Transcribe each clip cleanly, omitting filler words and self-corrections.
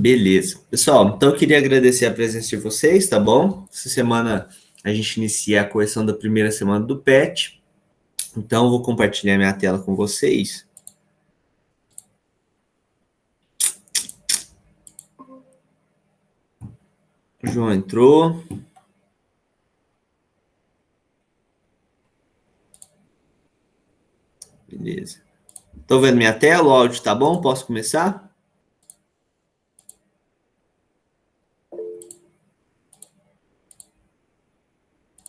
Beleza. Pessoal, então eu queria agradecer a presença de vocês, tá bom? Essa semana a gente inicia a correção da primeira semana do PET. Então eu vou compartilhar minha tela com vocês. O João entrou. Beleza. Estão vendo minha tela? O áudio tá bom? Posso começar?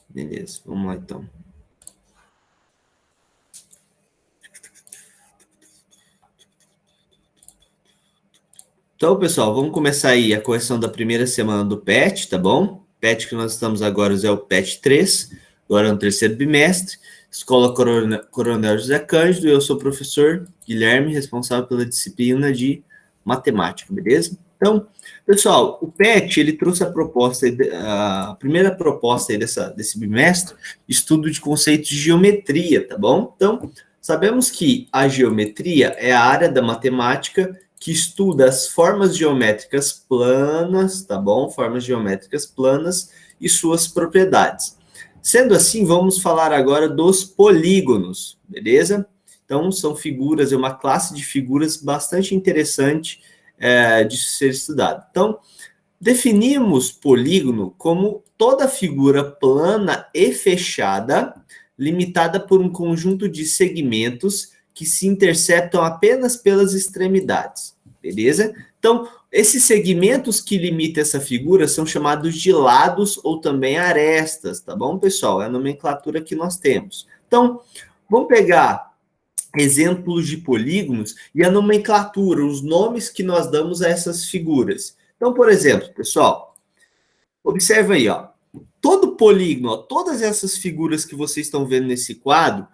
Beleza, vamos lá então. Então, pessoal, vamos começar aí a correção da primeira semana do PET, tá bom? PET que nós estamos agora é o PET 3, agora no terceiro bimestre. Escola Coronel José Cândido, eu sou o professor Guilherme, responsável pela disciplina de matemática, beleza? Então, pessoal, o PET, ele trouxe a primeira proposta aí desse bimestre, estudo de conceitos de geometria, tá bom? Então, sabemos que a geometria é a área da matemática que estuda as formas geométricas planas, tá bom? Formas geométricas planas e suas propriedades. Sendo assim, vamos falar agora dos polígonos, beleza? Então, são figuras, é uma classe de figuras bastante interessante de ser estudado. Então, definimos polígono como toda figura plana e fechada, limitada por um conjunto de segmentos que se interceptam apenas pelas extremidades, beleza? Então, esses segmentos que limitam essa figura são chamados de lados ou também arestas, tá bom, pessoal? É a nomenclatura que nós temos. Então, vamos pegar exemplos de polígonos e a nomenclatura, os nomes que nós damos a essas figuras. Então, por exemplo, pessoal, observa aí, ó. Todo polígono, ó, todas essas figuras que vocês estão vendo nesse quadro,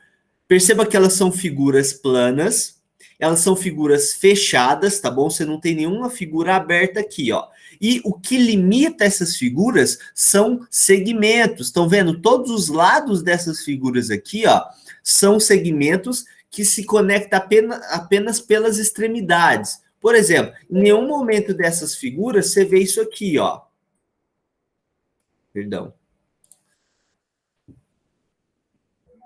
perceba que elas são figuras planas, elas são figuras fechadas, tá bom? Você não tem nenhuma figura aberta aqui, ó. E o que limita essas figuras são segmentos. Estão vendo? Todos os lados dessas figuras aqui, ó, são segmentos que se conectam apenas pelas extremidades. Por exemplo, em nenhum momento dessas figuras você vê isso aqui, ó. Perdão.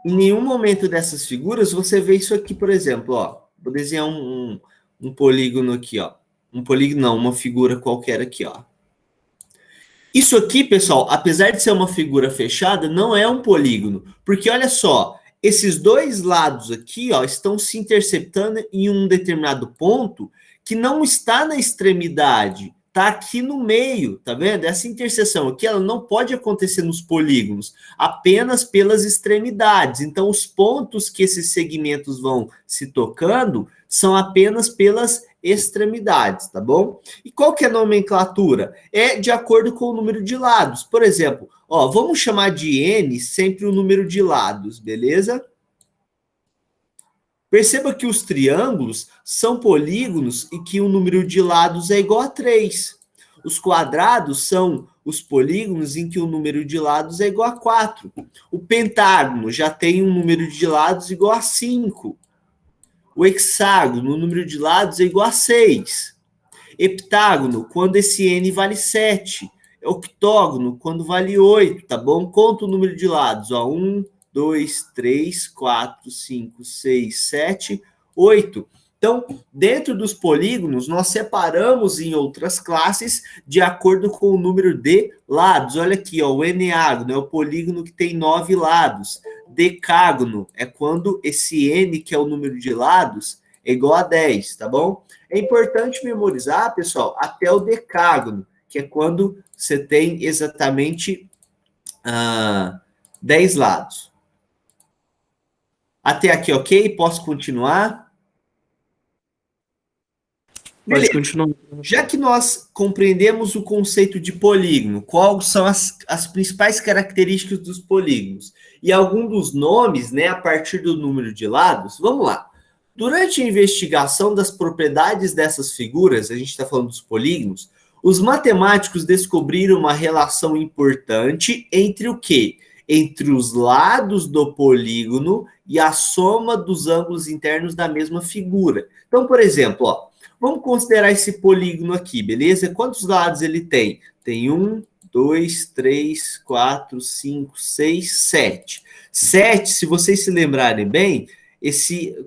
Em nenhum momento dessas figuras você vê isso aqui, por exemplo, ó. Vou desenhar um polígono aqui, ó. Um polígono, não, uma figura qualquer aqui, ó. Isso aqui, pessoal, apesar de ser uma figura fechada, não é um polígono. Porque, olha só, esses dois lados aqui, ó, estão se interceptando em um determinado ponto que não está na extremidade, tá aqui no meio, tá vendo? Essa interseção aqui, ela não pode acontecer nos polígonos, apenas pelas extremidades. Então, os pontos que esses segmentos vão se tocando são apenas pelas extremidades, tá bom? E qual que é a nomenclatura? É de acordo com o número de lados. Por exemplo, ó, vamos chamar de N sempre o número de lados, beleza? Perceba que os triângulos são polígonos e que o número de lados é igual a 3. Os quadrados são os polígonos em que o número de lados é igual a 4. O pentágono já tem um número de lados igual a 5. O hexágono, o número de lados é igual a 6. Heptágono, quando esse N vale 7. Octógono, quando vale 8, tá bom? Conta o número de lados, ó. 1, 2, 3, 4, 5, 6, 7, 8. Então, dentro dos polígonos, nós separamos em outras classes de acordo com o número de lados. Olha aqui, ó, o eneágono é o polígono que tem 9 lados. Decágono é quando esse N, que é o número de lados, é igual a 10, tá bom? É importante memorizar, pessoal, até o decágono, que é quando você tem exatamente 10 lados. Até aqui, ok? Posso continuar? Pode continuar. Já que nós compreendemos o conceito de polígono, quais são as principais características dos polígonos e algum dos nomes, né, a partir do número de lados, vamos lá. Durante a investigação das propriedades dessas figuras, a gente está falando dos polígonos, os matemáticos descobriram uma relação importante entre o quê? Entre os lados do polígono e a soma dos ângulos internos da mesma figura. Então, por exemplo, ó, Vamos considerar esse polígono aqui, beleza? Quantos lados ele tem? Tem 1, 2, 3, 4, 5, 6, 7. 7, se vocês se lembrarem bem,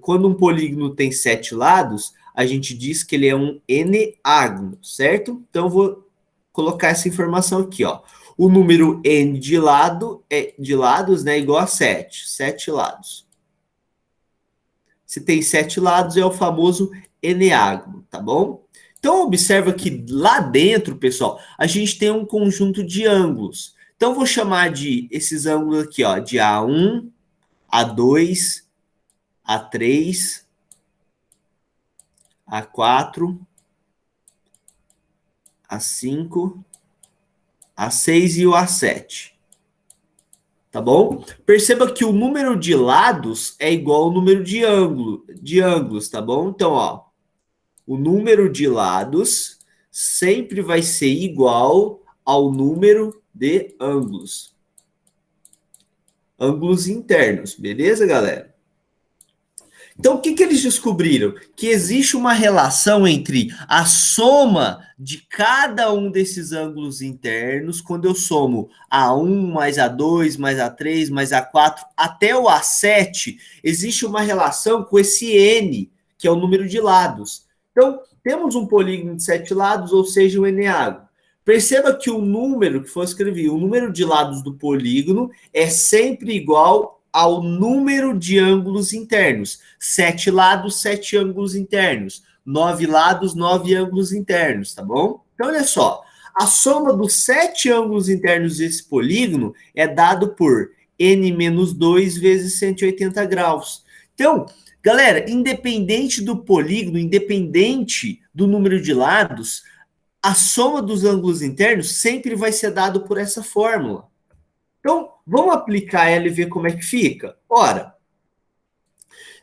quando um polígono tem 7 lados, a gente diz que ele é um eneágono, certo? Então, eu vou colocar essa informação aqui, ó. O número n de lados, né, igual a 7. 7 lados. Se tem 7 lados, é o famoso eneágono, tá bom? Então, observa que lá dentro, pessoal, a gente tem um conjunto de ângulos. Então, vou chamar de esses ângulos aqui, ó, de A1, A2, A3, A4, A5, A6 e o A7. Tá bom? Perceba que o número de lados é igual ao número de ângulos, tá bom? Então, ó, o número de lados sempre vai ser igual ao número de ângulos. Ângulos internos, beleza, galera? Então, o que eles descobriram? Que existe uma relação entre a soma de cada um desses ângulos internos, quando eu somo A1 mais A2 mais A3 mais A4 até o A7, existe uma relação com esse N, que é o número de lados. Então, temos um polígono de 7 lados, ou seja, um eneágono. Perceba que o número que foi escrevido, o número de lados do polígono é sempre igual ao número de ângulos internos. 7 lados, 7 ângulos internos. 9 lados, 9 ângulos internos, tá bom? Então, olha só. A soma dos 7 ângulos internos desse polígono é dado por n menos 2 vezes 180 graus. Então, galera, independente do polígono, independente do número de lados, a soma dos ângulos internos sempre vai ser dado por essa fórmula. Então, vamos aplicar ela e ver como é que fica? Ora,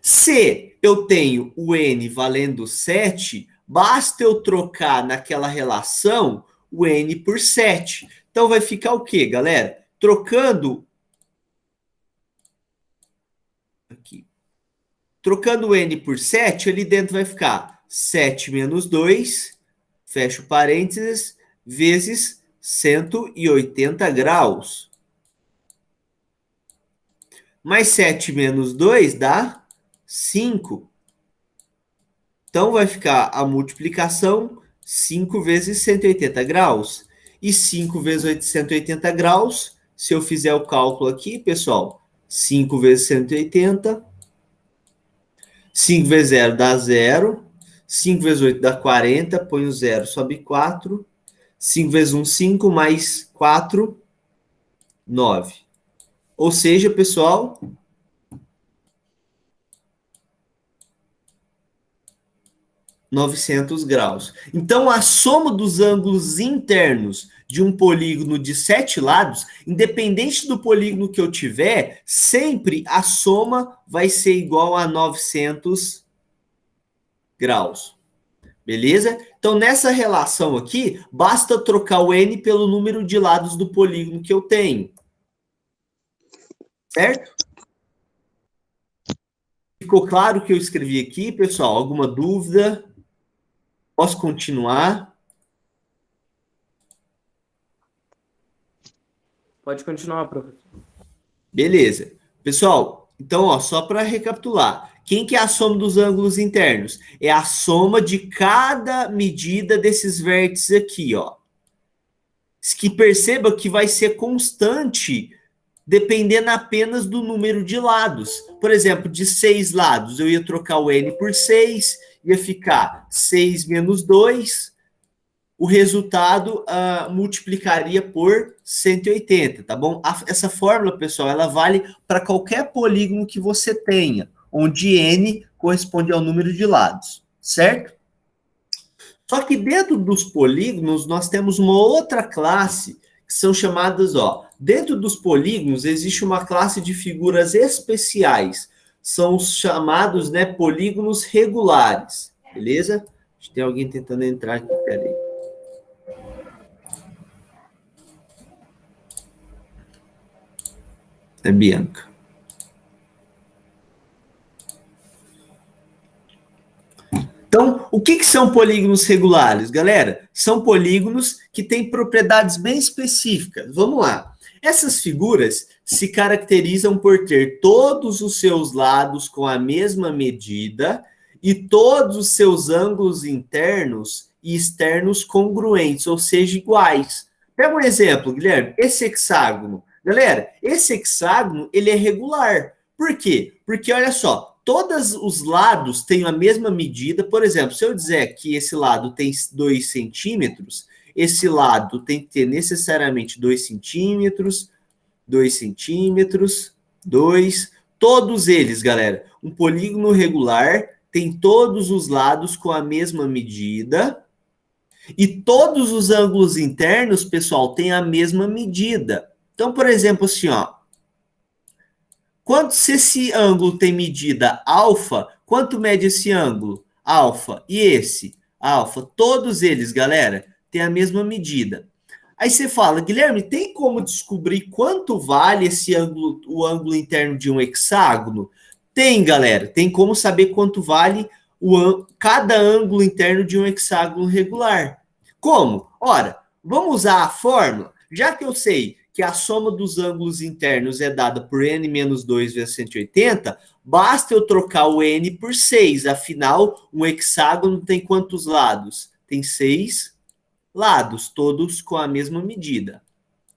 se eu tenho o n valendo 7, basta eu trocar naquela relação o n por 7. Então, vai ficar o quê, galera? Trocando o n por 7, ali dentro vai ficar 7 menos 2, fecha o parênteses, vezes 180 graus. Mais 7 menos 2 dá 5. Então, vai ficar a multiplicação 5 vezes 180 graus. E 5 vezes 180 graus, se eu fizer o cálculo aqui, pessoal, 5 vezes 180, 5 vezes 0 dá 0, 5 vezes 8 dá 40, põe o 0, sobe 4, 5 vezes 1, 5, mais 4, 9. Ou seja, pessoal, 900 graus. Então, a soma dos ângulos internos de um polígono de 7 lados, independente do polígono que eu tiver, sempre a soma vai ser igual a 900 graus. Beleza? Então, nessa relação aqui, basta trocar o n pelo número de lados do polígono que eu tenho. Certo? Ficou claro o que eu escrevi aqui, pessoal? Alguma dúvida? Posso continuar? Pode continuar, professor. Beleza. Pessoal, então, ó, só para recapitular. Quem que é a soma dos ângulos internos? É a soma de cada medida desses vértices aqui, ó. Que perceba que vai ser constante dependendo apenas do número de lados. Por exemplo, de 6 lados, eu ia trocar o n por 6, ia ficar 6 menos 2, o resultado multiplicaria por 180, tá bom? Essa fórmula, pessoal, ela vale para qualquer polígono que você tenha, onde n corresponde ao número de lados, certo? Só que dentro dos polígonos, nós temos uma outra classe, que são chamadas, ó, dentro dos polígonos existe uma classe de figuras especiais, são os chamados, né, polígonos regulares, beleza? Tem alguém tentando entrar aqui, peraí. É Bianca. Então, o que são polígonos regulares, galera? São polígonos que têm propriedades bem específicas. Vamos lá. Essas figuras se caracterizam por ter todos os seus lados com a mesma medida e todos os seus ângulos internos e externos congruentes, ou seja, iguais. Pega um exemplo, Guilherme, esse hexágono. Galera, esse hexágono, ele é regular. Por quê? Porque, olha só, todos os lados têm a mesma medida. Por exemplo, se eu dizer que esse lado tem 2 centímetros, esse lado tem que ter necessariamente 2 centímetros, 2 centímetros, 2. Todos eles, galera, um polígono regular tem todos os lados com a mesma medida e todos os ângulos internos, pessoal, têm a mesma medida. Então, por exemplo, assim, ó, se esse ângulo tem medida alfa, quanto mede esse ângulo? Alfa. E esse? Alfa. Todos eles, galera, têm a mesma medida. Aí você fala, Guilherme, tem como descobrir quanto vale esse ângulo, o ângulo interno de um hexágono? Tem, galera. Tem como saber quanto vale cada ângulo interno de um hexágono regular. Como? Ora, vamos usar a fórmula. Já que eu sei que a soma dos ângulos internos é dada por n menos 2 vezes 180, basta eu trocar o n por 6. Afinal, um hexágono tem quantos lados? Tem 6 lados, todos com a mesma medida.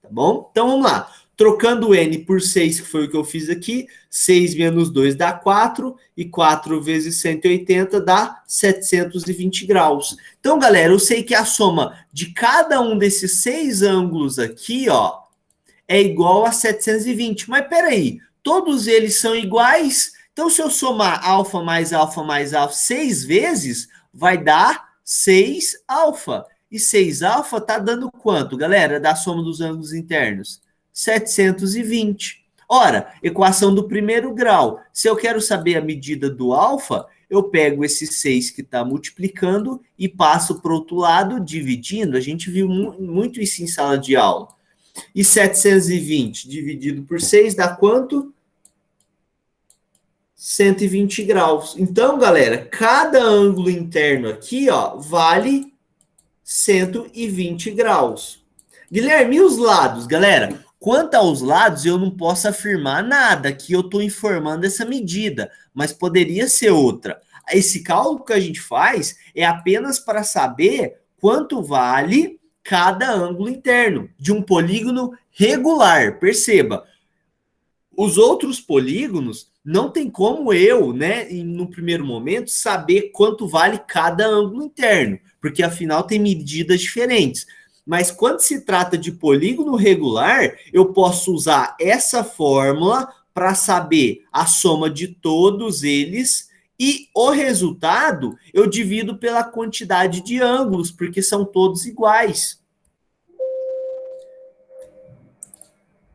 Tá bom? Então, vamos lá. Trocando o n por 6, que foi o que eu fiz aqui, 6 menos 2 dá 4, e 4 vezes 180 dá 720 graus. Então, galera, eu sei que a soma de cada um desses 6 ângulos aqui, ó, é igual a 720. Mas peraí, todos eles são iguais? Então, se eu somar alfa mais alfa mais alfa 6 vezes, vai dar 6 alfa. E 6 alfa está dando quanto, galera, da soma dos ângulos internos? 720. Ora, equação do primeiro grau. Se eu quero saber a medida do alfa, eu pego esse 6 que está multiplicando e passo para o outro lado dividindo. A gente viu muito isso em sala de aula. E 720 dividido por 6 dá quanto? 120 graus. Então, galera, cada ângulo interno aqui, ó, vale 120 graus. Guilherme, e os lados? Galera, quanto aos lados, eu não posso afirmar nada, que eu estou informando essa medida, mas poderia ser outra. Esse cálculo que a gente faz é apenas para saber quanto vale cada ângulo interno de um polígono regular. Perceba, os outros polígonos não tem como eu, né, no primeiro momento, saber quanto vale cada ângulo interno, porque afinal tem medidas diferentes. Mas quando se trata de polígono regular, eu posso usar essa fórmula para saber a soma de todos eles e o resultado eu divido pela quantidade de ângulos, porque são todos iguais.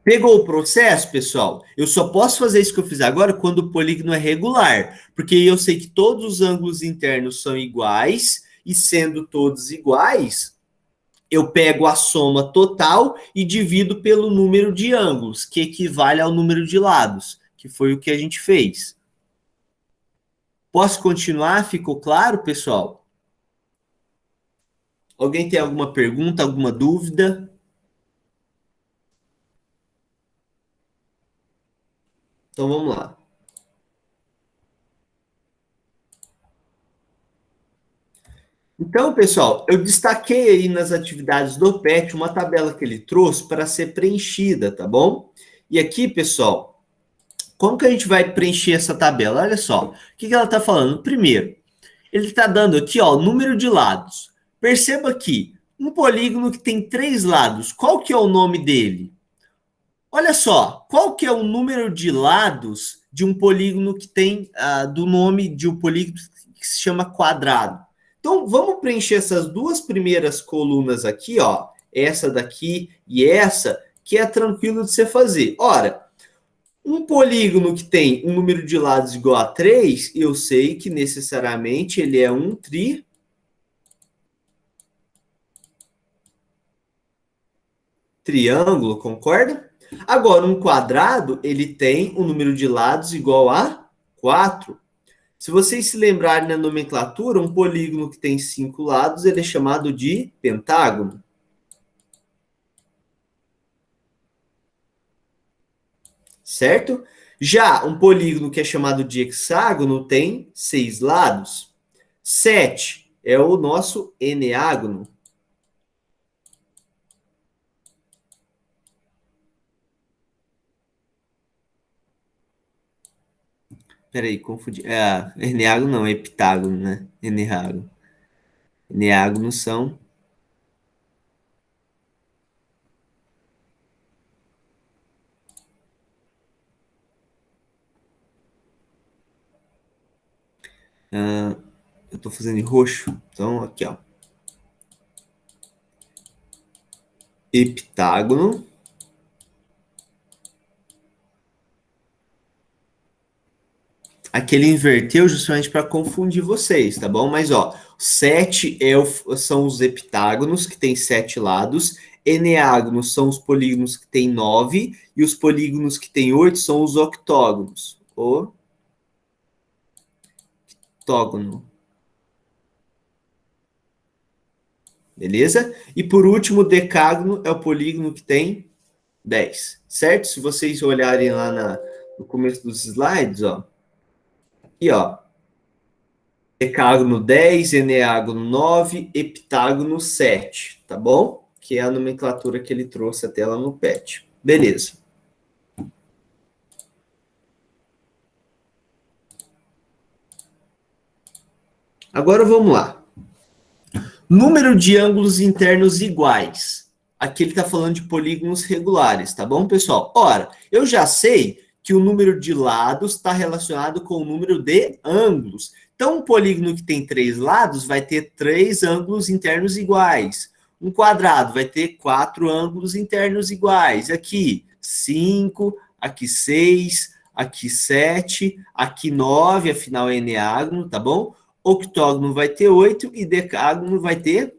Pegou o processo, pessoal? Eu só posso fazer isso que eu fiz agora quando o polígono é regular, porque eu sei que todos os ângulos internos são iguais, e sendo todos iguais, eu pego a soma total e divido pelo número de ângulos, que equivale ao número de lados, que foi o que a gente fez. Posso continuar? Ficou claro, pessoal? Alguém tem alguma pergunta, alguma dúvida? Então vamos lá. Então, pessoal, eu destaquei aí nas atividades do PET uma tabela que ele trouxe para ser preenchida, tá bom? E aqui, pessoal, como que a gente vai preencher essa tabela? Olha só, o que ela está falando? Primeiro, ele está dando aqui, ó, o número de lados. Perceba aqui, um polígono que tem 3 lados, qual que é o nome dele? Olha só, qual que é o número de lados de um polígono que tem, do nome de um polígono que se chama quadrado? Então, vamos preencher essas duas primeiras colunas aqui, ó, essa daqui e essa, que é tranquilo de você fazer. Ora, um polígono que tem um número de lados igual a 3, eu sei que necessariamente ele é um triângulo, concorda? Agora, um quadrado, ele tem um número de lados igual a 4. Se vocês se lembrarem na nomenclatura, um polígono que tem 5 lados, ele é chamado de pentágono. Certo? Já um polígono que é chamado de hexágono tem 6 lados. 7 é o nosso eneágono. Peraí, confundi. Eneágono não, é heptágono, né? Eneágono. Eneágonos são... eu tô fazendo em roxo. Então, aqui, ó. Heptágono. Aqui ele inverteu justamente para confundir vocês, tá bom? Mas, ó, 7 são os heptágonos, que tem 7 lados. Eneágonos são os polígonos que tem 9. E os polígonos que tem 8 são os octógonos. Octógono. Beleza? E por último, o decágono é o polígono que tem 10. Certo? Se vocês olharem lá no começo dos slides, ó. Aqui, ó. Decágono 10, eneágono 9, heptágono 7, tá bom? Que é a nomenclatura que ele trouxe até lá no PET. Beleza. Agora vamos lá. Número de ângulos internos iguais. Aqui ele está falando de polígonos regulares, tá bom, pessoal? Ora, eu já sei que o número de lados está relacionado com o número de ângulos. Então, um polígono que tem 3 lados vai ter 3 ângulos internos iguais. Um quadrado vai ter 4 ângulos internos iguais. Aqui, 5, aqui 6, aqui 7, aqui 9, afinal é eneágono, tá bom? Octógono vai ter 8 e decágono vai ter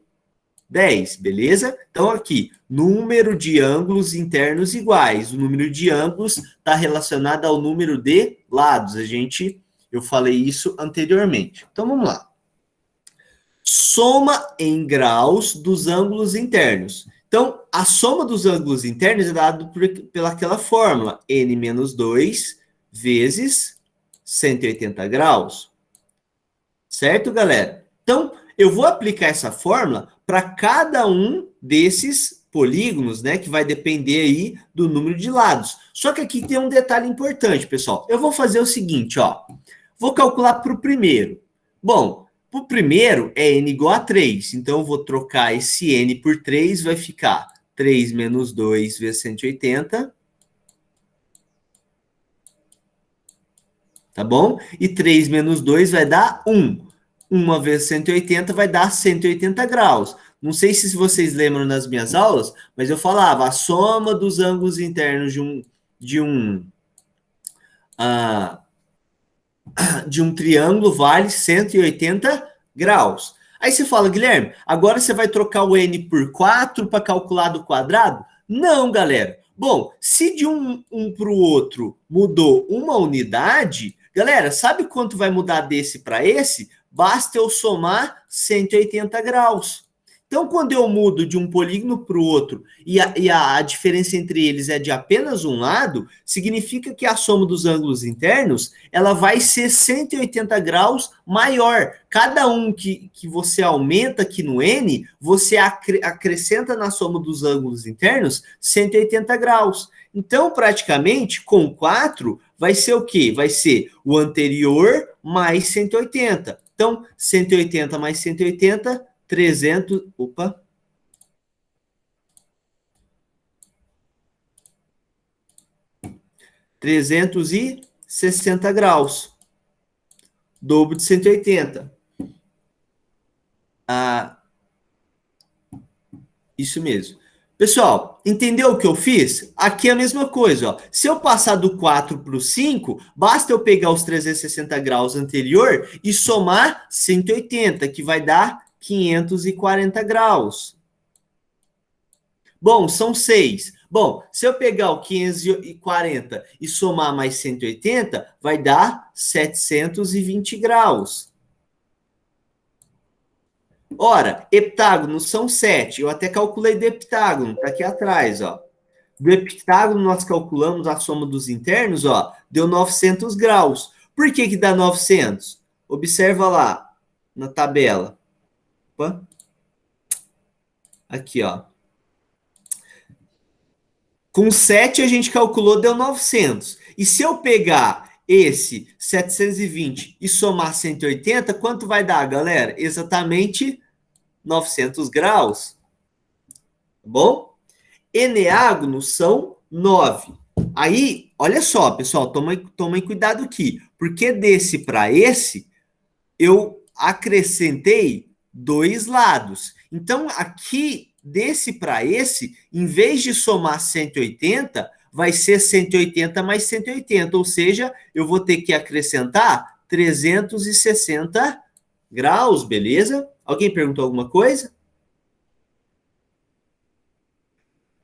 10, beleza? Então, aqui, número de ângulos internos iguais. O número de ângulos está relacionado ao número de lados. Eu falei isso anteriormente. Então, vamos lá. Soma em graus dos ângulos internos. Então, a soma dos ângulos internos é dada pelaquela fórmula, n menos 2 vezes 180 graus. Certo, galera? Então, eu vou aplicar essa fórmula para cada um desses polígonos, né? Que vai depender aí do número de lados. Só que aqui tem um detalhe importante, pessoal. Eu vou fazer o seguinte, ó. Vou calcular para o primeiro. Bom, para o primeiro é n igual a 3. Então, eu vou trocar esse n por 3, vai ficar 3 menos 2 vezes 180. Tá bom? E 3 menos 2 vai dar 1. 1 vezes 180 vai dar 180 graus. Não sei se vocês lembram nas minhas aulas, mas eu falava a soma dos ângulos internos de um triângulo vale 180 graus. Aí você fala, Guilherme, agora você vai trocar o n por 4 para calcular do quadrado? Não, galera. Bom, se de um para o outro mudou uma unidade, galera, sabe quanto vai mudar desse para esse? Basta eu somar 180 graus. Então, quando eu mudo de um polígono para o outro e a diferença entre eles é de apenas um lado, significa que a soma dos ângulos internos ela vai ser 180 graus maior. Cada um que você aumenta aqui no n, você acrescenta na soma dos ângulos internos 180 graus. Então, praticamente, com 4, vai ser o quê? Vai ser o anterior mais 180. Então, 180 mais 180... 360 graus. Dobro de 180. Isso mesmo. Pessoal, entendeu o que eu fiz? Aqui é a mesma coisa. Ó. Se eu passar do 4 para o 5, basta eu pegar os 360 graus anterior e somar 180, que vai dar 540 graus. Bom, são 6. Bom, se eu pegar o 540 e somar mais 180, vai dar 720 graus. Ora, heptágonos são 7. Eu até calculei do heptágono, tá aqui atrás, ó. Do heptágono nós calculamos a soma dos internos, ó, deu 900 graus. Por que que dá 900? Observa lá na tabela. Opa. Aqui, ó. Com 7 a gente calculou, deu 900. E se eu pegar esse 720 e somar 180, quanto vai dar, galera? Exatamente 900 graus. Tá bom? Eneágonos são 9. Aí, olha só, pessoal, tomem cuidado aqui. Porque desse para esse, eu acrescentei dois lados. Então, aqui, desse para esse, em vez de somar 180, vai ser 180 mais 180. Ou seja, eu vou ter que acrescentar 360 graus, beleza? Alguém perguntou alguma coisa?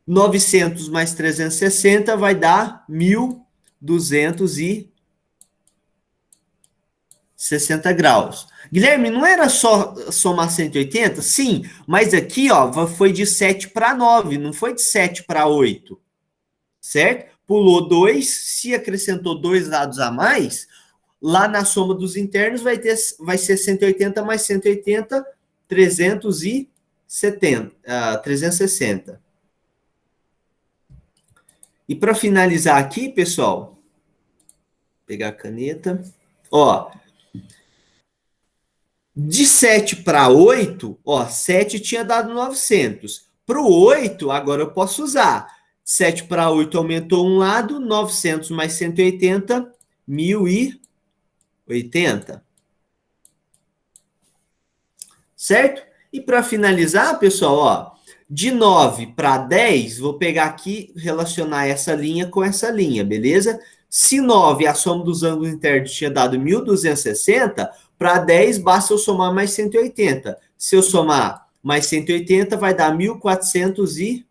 900 mais 360 vai dar 1.260 graus. Guilherme, não era só somar 180? Sim, mas aqui ó, foi de 7 para 9, não foi de 7 para 8, certo? Pulou 2, se acrescentou dois lados a mais, lá na soma dos internos vai ser 180 mais 180, 360. E para finalizar aqui, pessoal, pegar a caneta. Ó, de 7 para 8, ó, 7 tinha dado 900. Para o 8, agora eu posso usar. 7 para 8 aumentou um lado, 900 mais 180, 1080. Certo? E para finalizar, pessoal, ó, de 9 para 10, vou pegar aqui, relacionar essa linha com essa linha, beleza? Se 9, a soma dos ângulos internos tinha dado 1.260, para 10 basta eu somar mais 180. Se eu somar mais 180, vai dar 1.440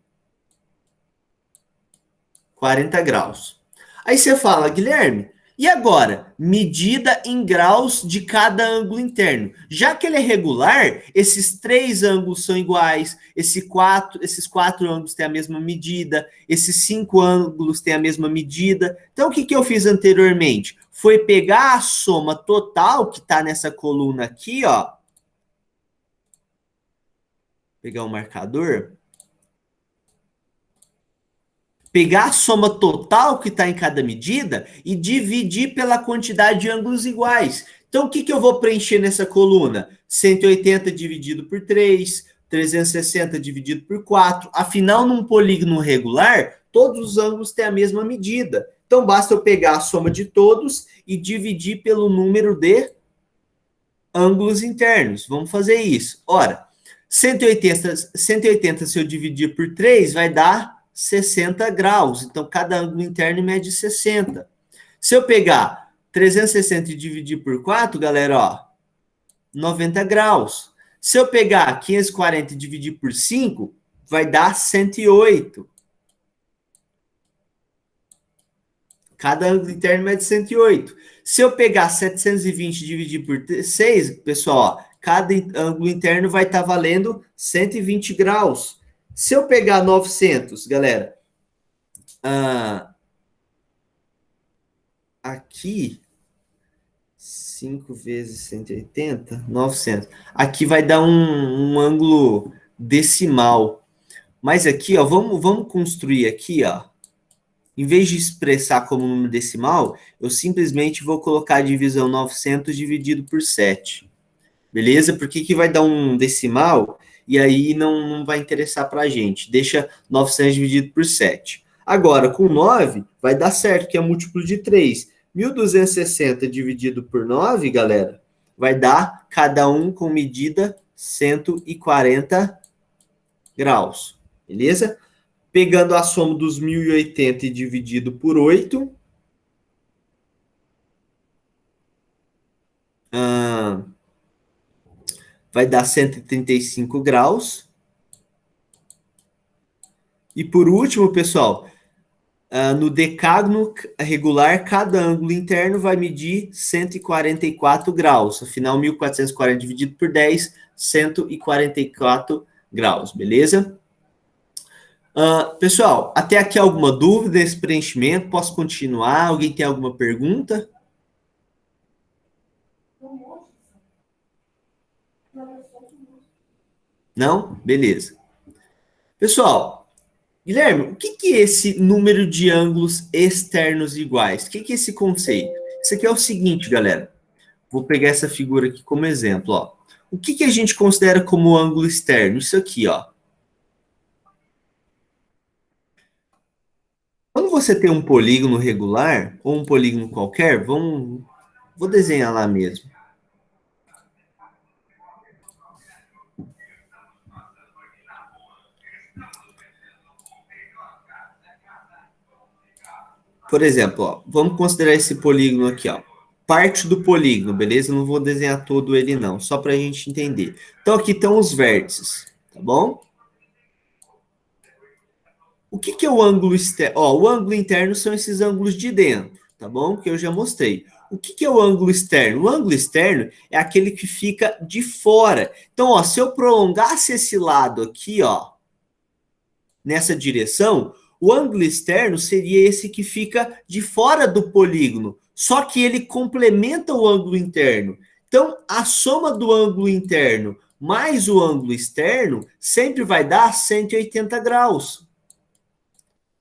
graus. Aí você fala, Guilherme, e agora? Medida em graus de cada ângulo interno. Já que ele é regular, esses três ângulos são iguais, esses quatro ângulos têm a mesma medida, esses cinco ângulos têm a mesma medida. Então, o que eu fiz anteriormente? Foi pegar a soma total que está nessa coluna aqui, ó. Pegar o marcador. Pegar a soma total que está em cada medida e dividir pela quantidade de ângulos iguais. Então, o que eu vou preencher nessa coluna? 180 dividido por 3, 360 dividido por 4. Afinal, num polígono regular, todos os ângulos têm a mesma medida. Então, basta eu pegar a soma de todos e dividir pelo número de ângulos internos. Vamos fazer isso. Ora, 180 se eu dividir por 3, vai dar 60 graus. Então, cada ângulo interno mede 60. Se eu pegar 360 e dividir por 4, galera, ó, 90 graus. Se eu pegar 540 e dividir por 5, vai dar 108. Cada ângulo interno mede 108. Se eu pegar 720 e dividir por 6, pessoal, ó, cada ângulo interno vai estar valendo 120 graus. Se eu pegar 900, galera, aqui, 5 vezes 180, 900. Aqui vai dar um ângulo decimal. Mas aqui, ó, vamos construir aqui, ó. Em vez de expressar como número decimal, eu simplesmente vou colocar a divisão 900 dividido por 7. Beleza? Porque que vai dar um decimal e aí não vai interessar para a gente. Deixa 900 dividido por 7. Agora, com 9, vai dar certo, que é múltiplo de 3. 1.260 dividido por 9, galera, vai dar cada um com medida 140 graus. Beleza? Pegando a soma dos 1.080 e dividido por 8, vai dar 135 graus. E por último, pessoal, no decágono regular, cada ângulo interno vai medir 144 graus. Afinal, 1440 dividido por 10, 144 graus, beleza? Pessoal, até aqui alguma dúvida nesse preenchimento? Posso continuar? Alguém tem alguma pergunta? Não? Beleza. Pessoal, Guilherme, o que é esse número de ângulos externos iguais? O que é esse conceito? Isso aqui é o seguinte, galera. Vou pegar essa figura aqui como exemplo. Ó. O que a gente considera como ângulo externo? Isso aqui, ó. Quando você tem um polígono regular, ou um polígono qualquer, vou desenhar lá mesmo. Por exemplo, ó, vamos considerar esse polígono aqui, ó. Parte do polígono, beleza? Não vou desenhar todo ele, não, só para a gente entender. Então, aqui estão os vértices, tá bom? O que é o ângulo externo? Ó, o ângulo interno são esses ângulos de dentro, tá bom? Que eu já mostrei. O que é o ângulo externo? O ângulo externo é aquele que fica de fora. Então, ó, se eu prolongasse esse lado aqui, ó, nessa direção, o ângulo externo seria esse que fica de fora do polígono, só que ele complementa o ângulo interno. Então, a soma do ângulo interno mais o ângulo externo sempre vai dar 180 graus.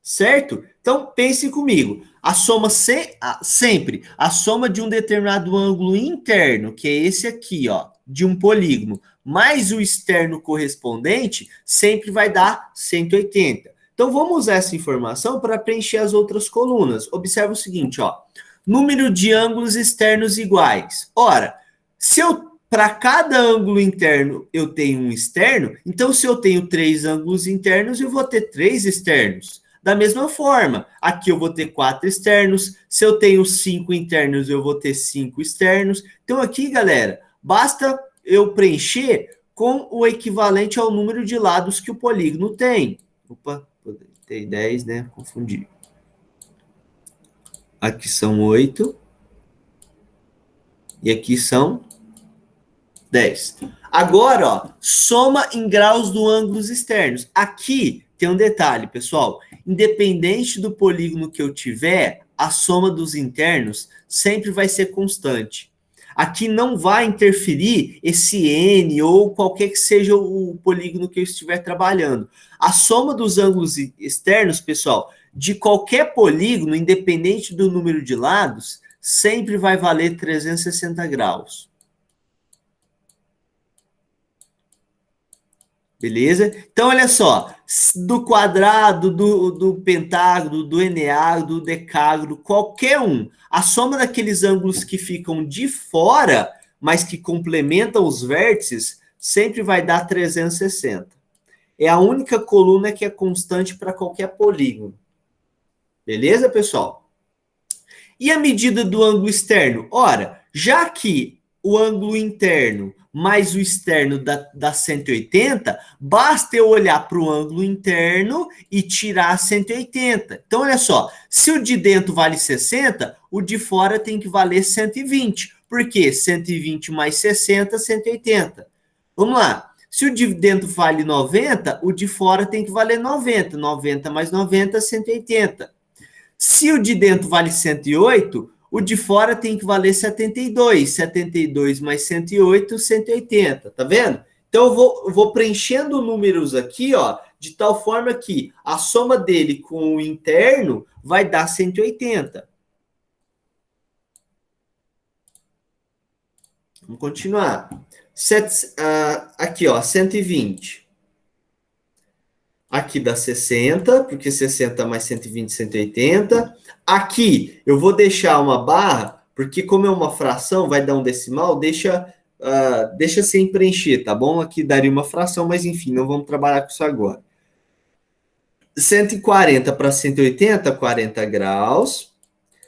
Certo? Então, pense comigo. A soma sempre, a soma de um determinado ângulo interno, que é esse aqui, ó, de um polígono, mais o externo correspondente, sempre vai dar 180. Então, vamos usar essa informação para preencher as outras colunas. Observa o seguinte, ó. Número de ângulos externos iguais. Ora, se eu para cada ângulo interno eu tenho um externo, então se eu tenho 3 ângulos internos, eu vou ter 3 externos. Da mesma forma, aqui eu vou ter 4 externos. Se eu tenho 5 internos, eu vou ter 5 externos. Então, aqui, galera, basta eu preencher com o equivalente ao número de lados que o polígono tem. Opa, tem 10, né? Confundi. Aqui são 8. E aqui são 10. Agora, ó, soma em graus do ângulos externos. Aqui tem um detalhe, pessoal. Independente do polígono que eu tiver, a soma dos internos sempre vai ser constante. Aqui não vai interferir esse N ou qualquer que seja o polígono que eu estiver trabalhando. A soma dos ângulos externos, pessoal, de qualquer polígono, independente do número de lados, sempre vai valer 360 graus. Beleza? Então, olha só, do quadrado, do pentágono, do eneágono, do decágono, qualquer um, a soma daqueles ângulos que ficam de fora, mas que complementam os vértices, sempre vai dar 360. É a única coluna que é constante para qualquer polígono. Beleza, pessoal? E a medida do ângulo externo? Ora, já que o ângulo interno mais o externo dá 180, basta eu olhar para o ângulo interno e tirar 180. Então, olha só, se o de dentro vale 60, o de fora tem que valer 120. Por quê? 120 mais 60, 180. Vamos lá. Se o de dentro vale 90, o de fora tem que valer 90. 90 mais 90, 180. Se o de dentro vale 108, o de fora tem que valer 72. 72 mais 108, 180. Tá vendo? Então, eu vou preenchendo números aqui, ó, de tal forma que a soma dele com o interno vai dar 180. Vamos continuar. Aqui, ó, 120. Aqui dá 60, porque 60 mais 120, 180. Aqui eu vou deixar uma barra, porque como é uma fração, vai dar um decimal, deixa sem preencher, tá bom? Aqui daria uma fração, mas enfim, não vamos trabalhar com isso agora. 140 para 180, 40 graus.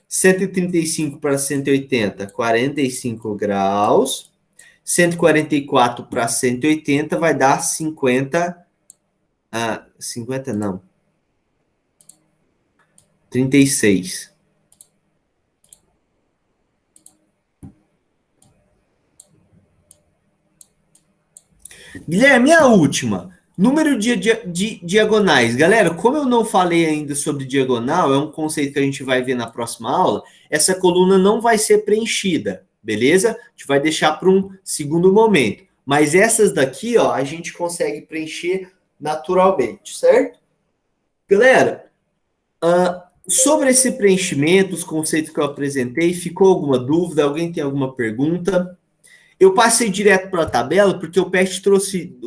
135 para 180, 45 graus. 144 para 180 vai dar 50 não. 36. Guilherme, a última. Número de diagonais. Galera, como eu não falei ainda sobre diagonal, é um conceito que a gente vai ver na próxima aula, essa coluna não vai ser preenchida, beleza? A gente vai deixar para um segundo momento. Mas essas daqui, ó, a gente consegue preencher naturalmente, certo? Galera, sobre esse preenchimento, os conceitos que eu apresentei, ficou alguma dúvida? Alguém tem alguma pergunta? Eu passei direto para a tabela porque o PET trouxe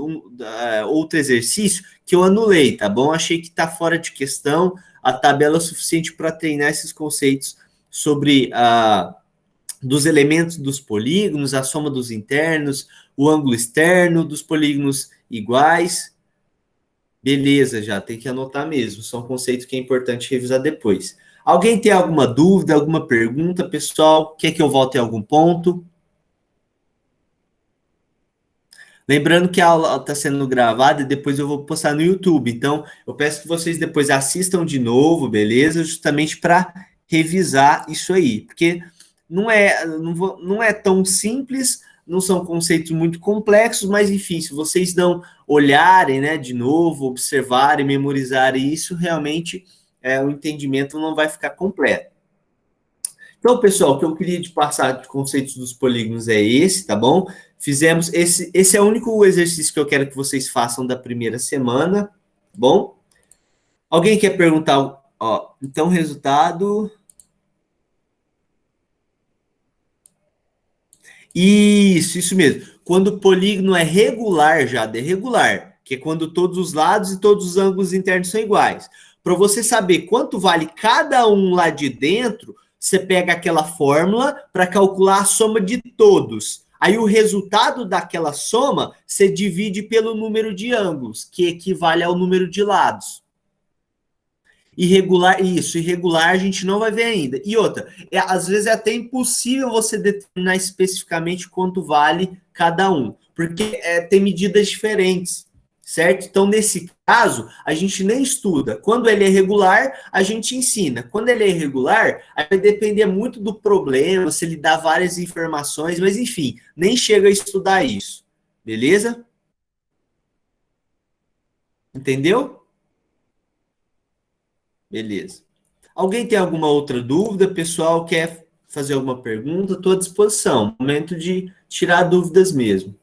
outro exercício que eu anulei, tá bom? Achei que está fora de questão. A tabela é suficiente para treinar esses conceitos sobre dos elementos dos polígonos, a soma dos internos, o ângulo externo, dos polígonos iguais. Beleza, já tem que anotar mesmo. São conceitos que é importante revisar depois. Alguém tem alguma dúvida, alguma pergunta, pessoal? Quer que eu volte em algum ponto? Lembrando que a aula está sendo gravada e depois eu vou postar no YouTube. Então, eu peço que vocês depois assistam de novo, beleza? Justamente para revisar isso aí. Porque não é tão simples, não são conceitos muito complexos, mas enfim, se vocês não olharem, né, de novo, observarem, memorizarem isso, realmente o entendimento não vai ficar completo. Então, pessoal, o que eu queria te passar de conceitos dos polígonos é esse, tá bom? Fizemos esse é o único exercício que eu quero que vocês façam da primeira semana, tá bom? Alguém quer perguntar? Ó, então, resultado. Isso mesmo. Quando o polígono é regular, já é regular, que é quando todos os lados e todos os ângulos internos são iguais. Para você saber quanto vale cada um lá de dentro, você pega aquela fórmula para calcular a soma de todos. Aí o resultado daquela soma você divide pelo número de ângulos, que equivale ao número de lados. Irregular, isso, irregular a gente não vai ver ainda. E outra, às vezes é até impossível você determinar especificamente quanto vale cada um, porque tem medidas diferentes, certo? Então, nesse caso, a gente nem estuda. Quando ele é regular, a gente ensina. Quando ele é irregular, aí vai depender muito do problema, se ele dá várias informações, mas enfim, nem chega a estudar isso. Beleza? Entendeu? Beleza. Alguém tem alguma outra dúvida? Pessoal, quer fazer alguma pergunta? Estou à disposição. Momento de tirar dúvidas mesmo.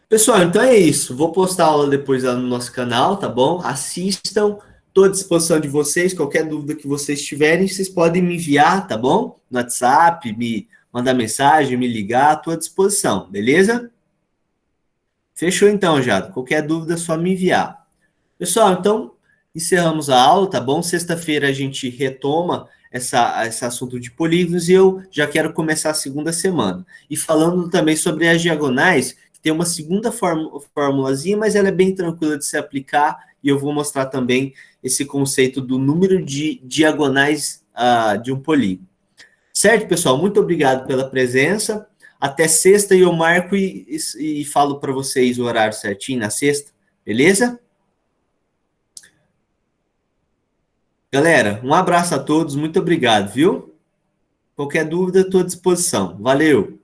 Pessoal, então é isso. Vou postar a aula depois lá no nosso canal, tá bom? Assistam. Estou à disposição de vocês. Qualquer dúvida que vocês tiverem, vocês podem me enviar, tá bom? No WhatsApp, me mandar mensagem, me ligar. Estou à disposição, beleza? Fechou então, Jado. Qualquer dúvida é só me enviar. Pessoal, então encerramos a aula, tá bom? Sexta-feira a gente retoma esse assunto de polígonos e eu já quero começar a segunda semana. E falando também sobre as diagonais, que tem uma segunda formulazinha, mas ela é bem tranquila de se aplicar e eu vou mostrar também esse conceito do número de diagonais de um polígono. Certo, pessoal? Muito obrigado pela presença. Até sexta e eu marco e falo para vocês o horário certinho na sexta, beleza? Galera, um abraço a todos, muito obrigado, viu? Qualquer dúvida, estou à disposição. Valeu!